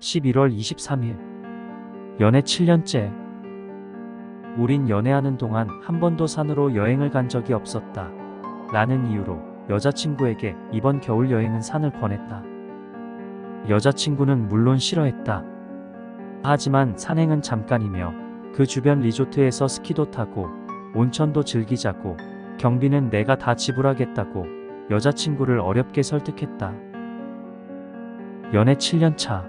11월 23일. 연애 7년째. 우린 연애하는 동안 한 번도 산으로 여행을 간 적이 없었다. 라는 이유로 여자친구에게 이번 겨울 여행은 산을 권했다. 여자친구는 물론 싫어했다. 하지만 산행은 잠깐이며 그 주변 리조트에서 스키도 타고 온천도 즐기자고 경비는 내가 다 지불하겠다고 여자친구를 어렵게 설득했다. 연애 7년 차.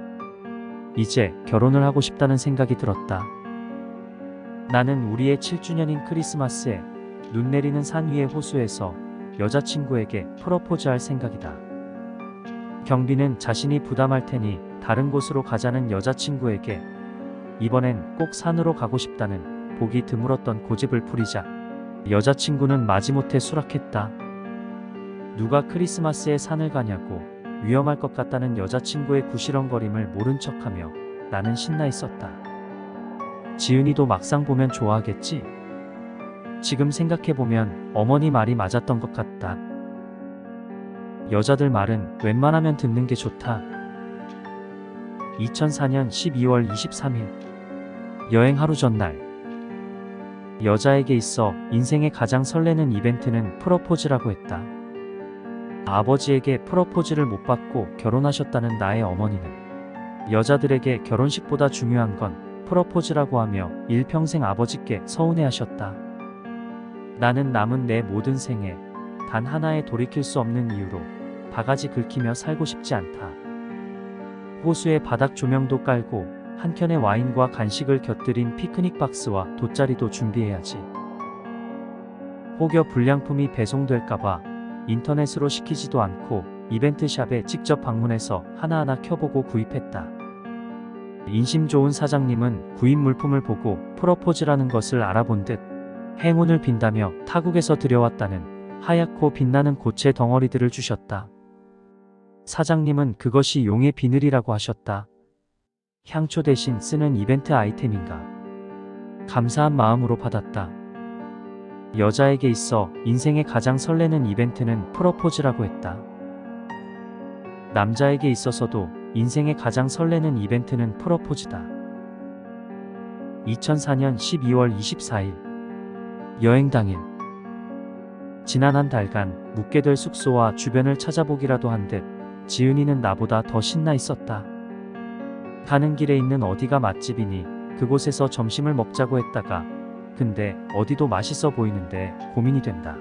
이제 결혼을 하고 싶다는 생각이 들었다. 나는 우리의 7주년인 크리스마스에 눈 내리는 산 위의 호수에서 여자친구에게 프러포즈할 생각이다. 경비는 자신이 부담할 테니 다른 곳으로 가자는 여자친구에게 이번엔 꼭 산으로 가고 싶다는 보기 드물었던 고집을 부리자 여자친구는 마지못해 수락했다. 누가 크리스마스에 산을 가냐고 위험할 것 같다는 여자친구의 구시렁거림을 모른 척하며 나는 신나 있었다. 지은이도 막상 보면 좋아하겠지? 지금 생각해보면 어머니 말이 맞았던 것 같다. 여자들 말은 웬만하면 듣는 게 좋다. 2004년 12월 23일. 여행 하루 전날. 여자에게 있어 인생의 가장 설레는 이벤트는 프러포즈라고 했다. 아버지에게 프러포즈를 못 받고 결혼하셨다는 나의 어머니는 여자들에게 결혼식보다 중요한 건 프러포즈라고 하며 일평생 아버지께 서운해하셨다. 나는 남은 내 모든 생에 단 하나의 돌이킬 수 없는 이유로 바가지 긁히며 살고 싶지 않다. 호수에 바닥 조명도 깔고 한 켠에 와인과 간식을 곁들인 피크닉 박스와 돗자리도 준비해야지. 혹여 불량품이 배송될까봐 인터넷으로 시키지도 않고 이벤트샵에 직접 방문해서 하나하나 켜보고 구입했다. 인심 좋은 사장님은 구입 물품을 보고 프러포즈라는 것을 알아본 듯 행운을 빈다며 타국에서 들여왔다는 하얗고 빛나는 고체 덩어리들을 주셨다. 사장님은 그것이 용의 비늘이라고 하셨다. 향초 대신 쓰는 이벤트 아이템인가. 감사한 마음으로 받았다. 여자에게 있어 인생의 가장 설레는 이벤트는 프러포즈라고 했다. 남자에게 있어서도 인생의 가장 설레는 이벤트는 프러포즈다. 2004년 12월 24일. 여행 당일. 지난 한 달간 묵게 될 숙소와 주변을 찾아보기라도 한 듯 지은이는 나보다 더 신나 있었다. 가는 길에 있는 어디가 맛집이니 그곳에서 점심을 먹자고 했다가 근데 어디도 맛있어 보이는데 고민이 된다.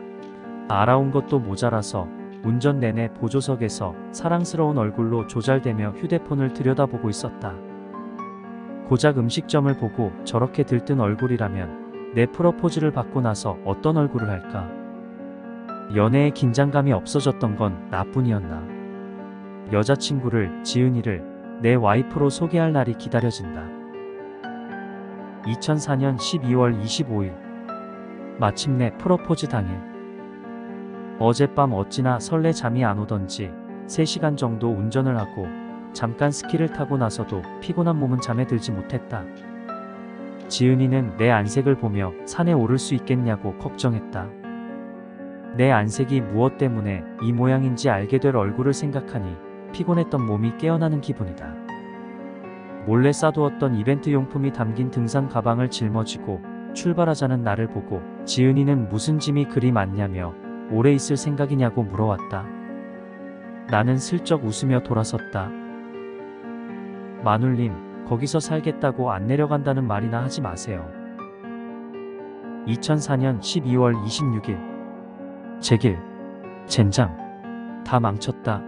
알아온 것도 모자라서 운전 내내 보조석에서 사랑스러운 얼굴로 조잘대며 휴대폰을 들여다보고 있었다. 고작 음식점을 보고 저렇게 들뜬 얼굴이라면 내 프러포즈를 받고 나서 어떤 얼굴을 할까? 연애에 긴장감이 없어졌던 건 나뿐이었나? 여자친구를, 지은이를 내 와이프로 소개할 날이 기다려진다. 2004년 12월 25일. 마침내 프러포즈 당일. 어젯밤 어찌나 설레 잠이 안 오던지 3시간 정도 운전을 하고 잠깐 스키를 타고 나서도 피곤한 몸은 잠에 들지 못했다. 지은이는 내 안색을 보며 산에 오를 수 있겠냐고 걱정했다. 내 안색이 무엇 때문에 이 모양인지 알게 될 얼굴을 생각하니 피곤했던 몸이 깨어나는 기분이다. 몰래 싸두었던 이벤트 용품이 담긴 등산 가방을 짊어지고 출발하자는 나를 보고 지은이는 무슨 짐이 그리 많냐며 오래 있을 생각이냐고 물어왔다. 나는 슬쩍 웃으며 돌아섰다. 마눌님, 거기서 살겠다고 안 내려간다는 말이나 하지 마세요. 2004년 12월 26일. 제길, 젠장, 다 망쳤다.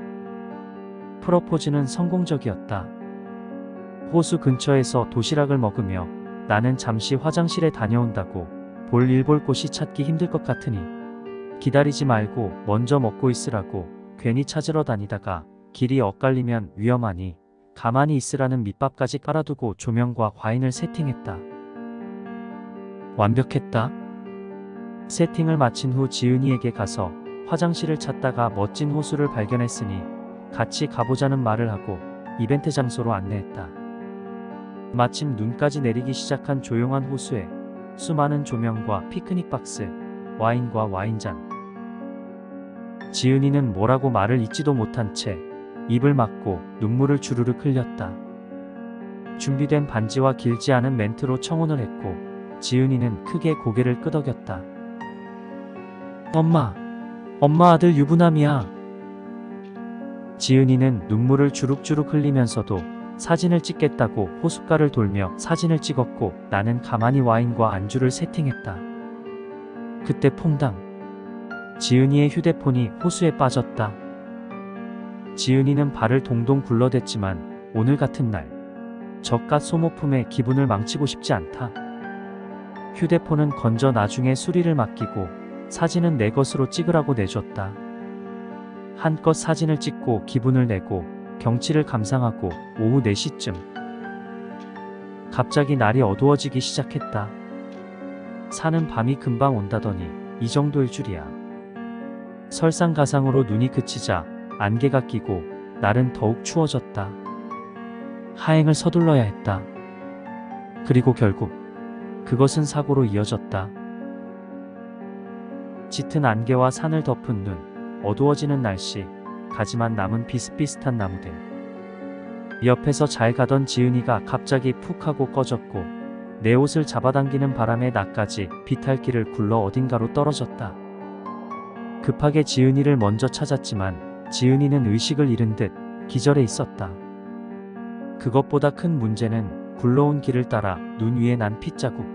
프러포즈는 성공적이었다. 호수 근처에서 도시락을 먹으며 나는 잠시 화장실에 다녀온다고 볼 일 볼 곳이 찾기 힘들 것 같으니 기다리지 말고 먼저 먹고 있으라고 괜히 찾으러 다니다가 길이 엇갈리면 위험하니 가만히 있으라는 밑밥까지 깔아두고 조명과 와인을 세팅했다. 완벽했다. 세팅을 마친 후 지은이에게 가서 화장실을 찾다가 멋진 호수를 발견했으니 같이 가보자는 말을 하고 이벤트 장소로 안내했다. 마침 눈까지 내리기 시작한 조용한 호수에 수많은 조명과 피크닉 박스, 와인과 와인잔. 지은이는 뭐라고 말을 잇지도 못한 채 입을 막고 눈물을 주르륵 흘렸다. 준비된 반지와 길지 않은 멘트로 청혼을 했고 지은이는 크게 고개를 끄덕였다. 엄마 아들 유부남이야. 지은이는 눈물을 주룩주룩 흘리면서도 사진을 찍겠다고 호숫가를 돌며 사진을 찍었고 나는 가만히 와인과 안주를 세팅했다. 그때 퐁당. 지은이의 휴대폰이 호수에 빠졌다. 지은이는 발을 동동 굴러댔지만 오늘 같은 날 저깟 소모품에 기분을 망치고 싶지 않다. 휴대폰은 건져 나중에 수리를 맡기고 사진은 내 것으로 찍으라고 내줬다. 한껏 사진을 찍고 기분을 내고 경치를 감상하고 오후 4시쯤 갑자기 날이 어두워지기 시작했다. 사는 밤이 금방 온다더니 이 정도일 줄이야. 설상가상으로 눈이 그치자 안개가 끼고 날은 더욱 추워졌다. 하행을 서둘러야 했다. 그리고 결국 그것은 사고로 이어졌다. 짙은 안개와 산을 덮은 눈, 어두워지는 날씨, 가지만 남은 비슷비슷한 나무들. 옆에서 잘 가던 지은이가 갑자기 푹 하고 꺼졌고 내 옷을 잡아당기는 바람에 나까지 비탈길을 굴러 어딘가로 떨어졌다. 급하게 지은이를 먼저 찾았지만 지은이는 의식을 잃은 듯 기절해 있었다. 그것보다 큰 문제는 굴러온 길을 따라 눈 위에 난 핏자국.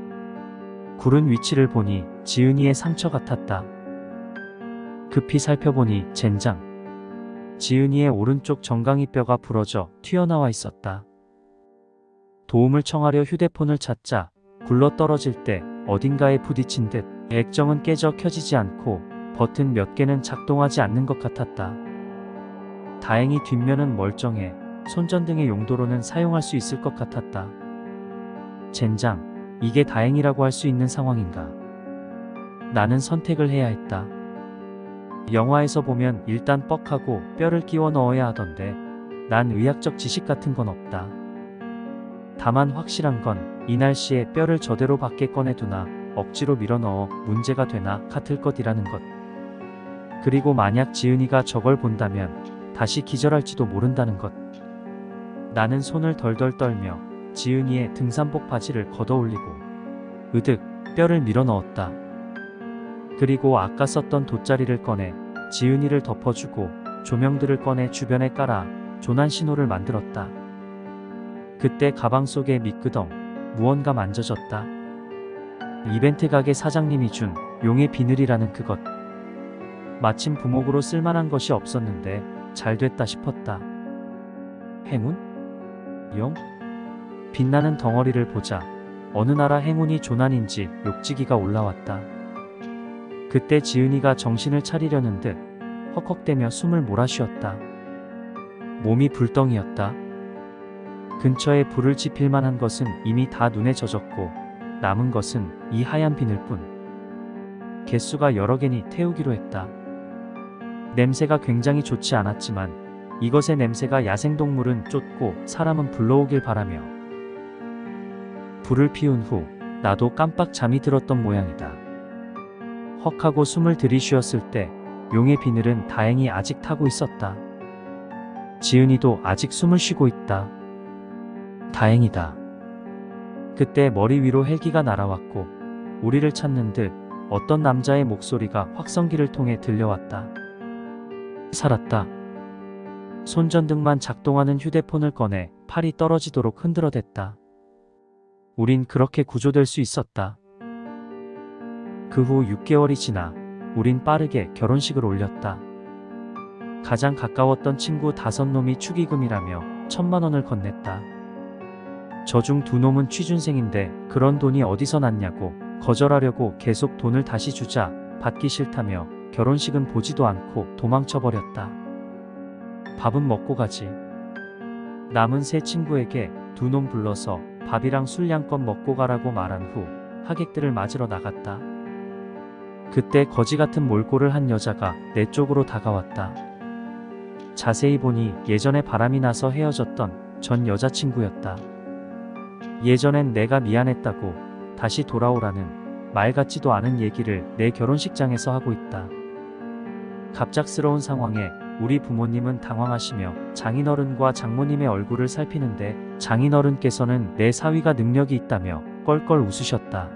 구른 위치를 보니 지은이의 상처 같았다. 급히 살펴보니 젠장. 지은이의 오른쪽 정강이 뼈가 부러져 튀어나와 있었다. 도움을 청하려 휴대폰을 찾자 굴러떨어질 때 어딘가에 부딪힌 듯 액정은 깨져 켜지지 않고 버튼 몇 개는 작동하지 않는 것 같았다. 다행히 뒷면은 멀쩡해 손전등의 용도로는 사용할 수 있을 것 같았다. 젠장, 이게 다행이라고 할 수 있는 상황인가? 나는 선택을 해야 했다. 영화에서 보면 일단 뻑하고 뼈를 끼워 넣어야 하던데 난 의학적 지식 같은 건 없다. 다만 확실한 건 이 날씨에 뼈를 저대로 밖에 꺼내두나 억지로 밀어넣어 문제가 되나 같을 것이라는 것. 그리고 만약 지은이가 저걸 본다면 다시 기절할지도 모른다는 것. 나는 손을 덜덜 떨며 지은이의 등산복 바지를 걷어올리고 으득 뼈를 밀어넣었다. 그리고 아까 썼던 돗자리를 꺼내 지은이를 덮어주고 조명들을 꺼내 주변에 깔아 조난 신호를 만들었다. 그때 가방 속에 미끄덩 무언가 만져졌다. 이벤트 가게 사장님이 준 용의 비늘이라는 그것. 마침 부목으로 쓸만한 것이 없었는데 잘 됐다 싶었다. 행운? 용? 빛나는 덩어리를 보자 어느 나라 행운이 조난인지 욕지기가 올라왔다. 그때 지은이가 정신을 차리려는 듯 헉헉대며 숨을 몰아쉬었다. 몸이 불덩이였다. 근처에 불을 지필 만한 것은 이미 다 눈에 젖었고 남은 것은 이 하얀 비늘뿐. 개수가 여러 개니 태우기로 했다. 냄새가 굉장히 좋지 않았지만 이것의 냄새가 야생동물은 쫓고 사람은 불러오길 바라며 불을 피운 후 나도 깜빡 잠이 들었던 모양이다. 헉하고 숨을 들이쉬었을 때 용의 비늘은 다행히 아직 타고 있었다. 지은이도 아직 숨을 쉬고 있다. 다행이다. 그때 머리 위로 헬기가 날아왔고 우리를 찾는 듯 어떤 남자의 목소리가 확성기를 통해 들려왔다. 살았다. 손전등만 작동하는 휴대폰을 꺼내 팔이 떨어지도록 흔들어댔다. 우린 그렇게 구조될 수 있었다. 그 후 6개월이 지나 우린 빠르게 결혼식을 올렸다. 가장 가까웠던 친구 5놈이 축의금이라며 1,000만 원을 건넸다. 저중 2놈은 취준생인데 그런 돈이 어디서 났냐고 거절하려고 계속 돈을 다시 주자 받기 싫다며 결혼식은 보지도 않고 도망쳐버렸다. 밥은 먹고 가지. 남은 3친구에게 2놈 불러서 밥이랑 술 양껏 먹고 가라고 말한 후 하객들을 맞으러 나갔다. 그때 거지 같은 몰골을 한 여자가 내 쪽으로 다가왔다. 자세히 보니 예전에 바람이 나서 헤어졌던 전 여자친구였다. 예전엔 내가 미안했다고 다시 돌아오라는 말 같지도 않은 얘기를 내 결혼식장에서 하고 있다. 갑작스러운 상황에 우리 부모님은 당황하시며 장인어른과 장모님의 얼굴을 살피는데 장인어른께서는 내 사위가 능력이 있다며 껄껄 웃으셨다.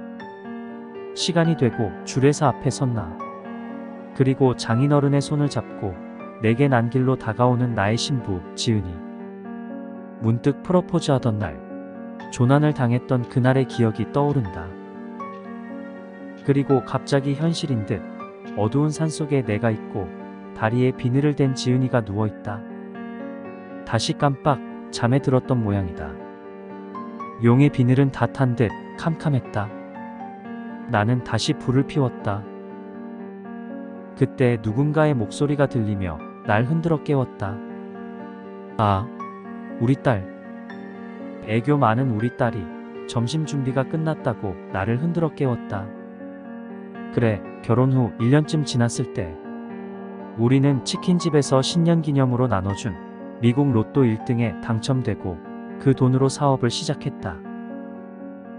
시간이 되고 주례사 앞에 섰나. 그리고 장인어른의 손을 잡고 내게 난 길로 다가오는 나의 신부 지은이. 문득 프러포즈 하던 날, 조난을 당했던 그날의 기억이 떠오른다. 그리고 갑자기 현실인 듯 어두운 산속에 내가 있고 다리에 비늘을 댄 지은이가 누워있다. 다시 깜빡 잠에 들었던 모양이다. 용의 비늘은 다 탄 듯 캄캄했다. 나는 다시 불을 피웠다. 그때 누군가의 목소리가 들리며 날 흔들어 깨웠다. 아, 우리 딸. 애교 많은 우리 딸이 점심 준비가 끝났다고 나를 흔들어 깨웠다. 그래, 결혼 후 1년쯤 지났을 때 우리는 치킨집에서 신년기념으로 나눠준 미국 로또 1등에 당첨되고 그 돈으로 사업을 시작했다.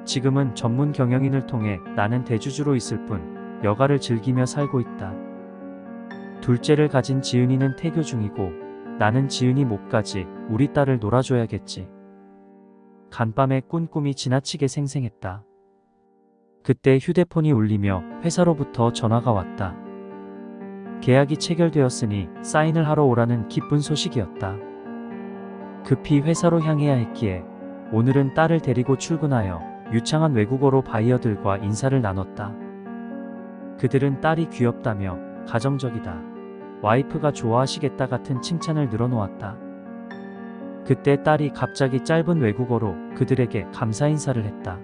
지금은 전문 경영인을 통해 나는 대주주로 있을 뿐 여가를 즐기며 살고 있다. 둘째를 가진 지은이는 태교 중이고 나는 지은이 목까지 우리 딸을 놀아줘야겠지. 간밤에 꾼 꿈이 지나치게 생생했다. 그때 휴대폰이 울리며 회사로부터 전화가 왔다. 계약이 체결되었으니 사인을 하러 오라는 기쁜 소식이었다. 급히 회사로 향해야 했기에 오늘은 딸을 데리고 출근하여 유창한 외국어로 바이어들과 인사를 나눴다. 그들은 딸이 귀엽다며 가정적이다, 와이프가 좋아하시겠다 같은 칭찬을 늘어놓았다. 그때 딸이 갑자기 짧은 외국어로 그들에게 감사 인사를 했다.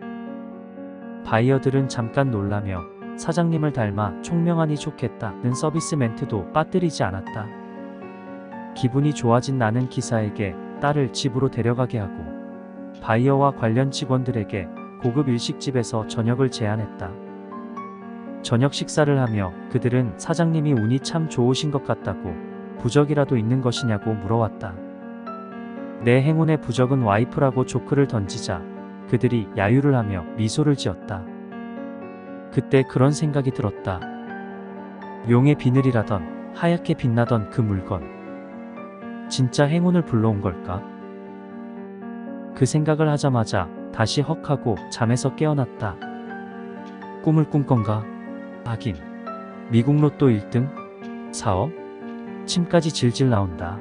바이어들은 잠깐 놀라며 사장님을 닮아 총명하니 좋겠다는 서비스 멘트도 빠뜨리지 않았다. 기분이 좋아진 나는 기사에게 딸을 집으로 데려가게 하고 바이어와 관련 직원들에게 고급 일식집에서 저녁을 제안했다. 저녁 식사를 하며 그들은 사장님이 운이 참 좋으신 것 같다고 부적이라도 있는 것이냐고 물어왔다. 내 행운의 부적은 와이프라고 조크를 던지자 그들이 야유를 하며 미소를 지었다. 그때 그런 생각이 들었다. 용의 비늘이라던 하얗게 빛나던 그 물건, 진짜 행운을 불러온 걸까? 그 생각을 하자마자 다시 헉하고 잠에서 깨어났다. 꿈을 꾼 건가? 하긴 미국 로또 1등? 사업? 침까지 질질 나온다.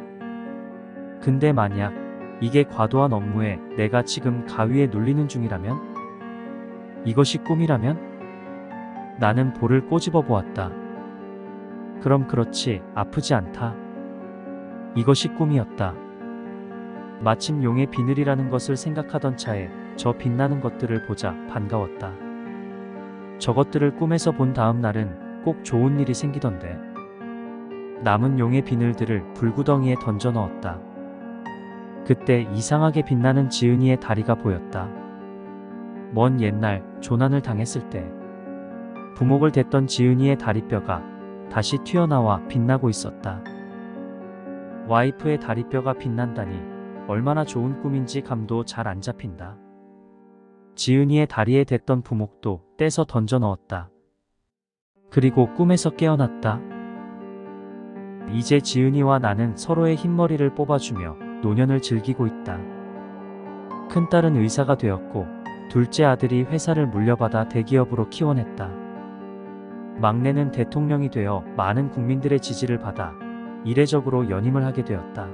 근데 만약 이게 과도한 업무에 내가 지금 가위에 눌리는 중이라면? 이것이 꿈이라면? 나는 볼을 꼬집어 보았다. 그럼 그렇지, 아프지 않다. 이것이 꿈이었다. 마침 용의 비늘이라는 것을 생각하던 차에 저 빛나는 것들을 보자 반가웠다. 저것들을 꿈에서 본 다음 날은 꼭 좋은 일이 생기던데. 남은 용의 비늘들을 불구덩이에 던져 넣었다. 그때 이상하게 빛나는 지은이의 다리가 보였다. 먼 옛날 조난을 당했을 때 부목을 댔던 지은이의 다리뼈가 다시 튀어나와 빛나고 있었다. 와이프의 다리뼈가 빛난다니 얼마나 좋은 꿈인지 감도 잘 안 잡힌다. 지은이의 다리에 댔던 부목도 떼서 던져 넣었다. 그리고 꿈에서 깨어났다. 이제 지은이와 나는 서로의 흰머리를 뽑아주며 노년을 즐기고 있다. 큰딸은 의사가 되었고 둘째 아들이 회사를 물려받아 대기업으로 키워냈다. 막내는 대통령이 되어 많은 국민들의 지지를 받아 이례적으로 연임을 하게 되었다.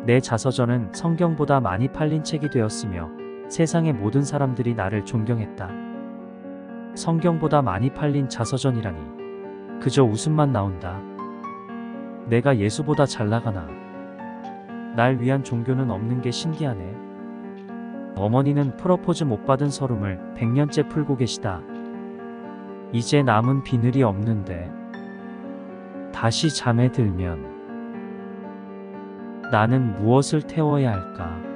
내 자서전은 성경보다 많이 팔린 책이 되었으며 세상의 모든 사람들이 나를 존경했다. 성경보다 많이 팔린 자서전이라니 그저 웃음만 나온다. 내가 예수보다 잘 나가나. 날 위한 종교는 없는 게 신기하네. 어머니는 프러포즈 못 받은 서름을 100년째 풀고 계시다. 이제 남은 비늘이 없는데 다시 잠에 들면 나는 무엇을 태워야 할까?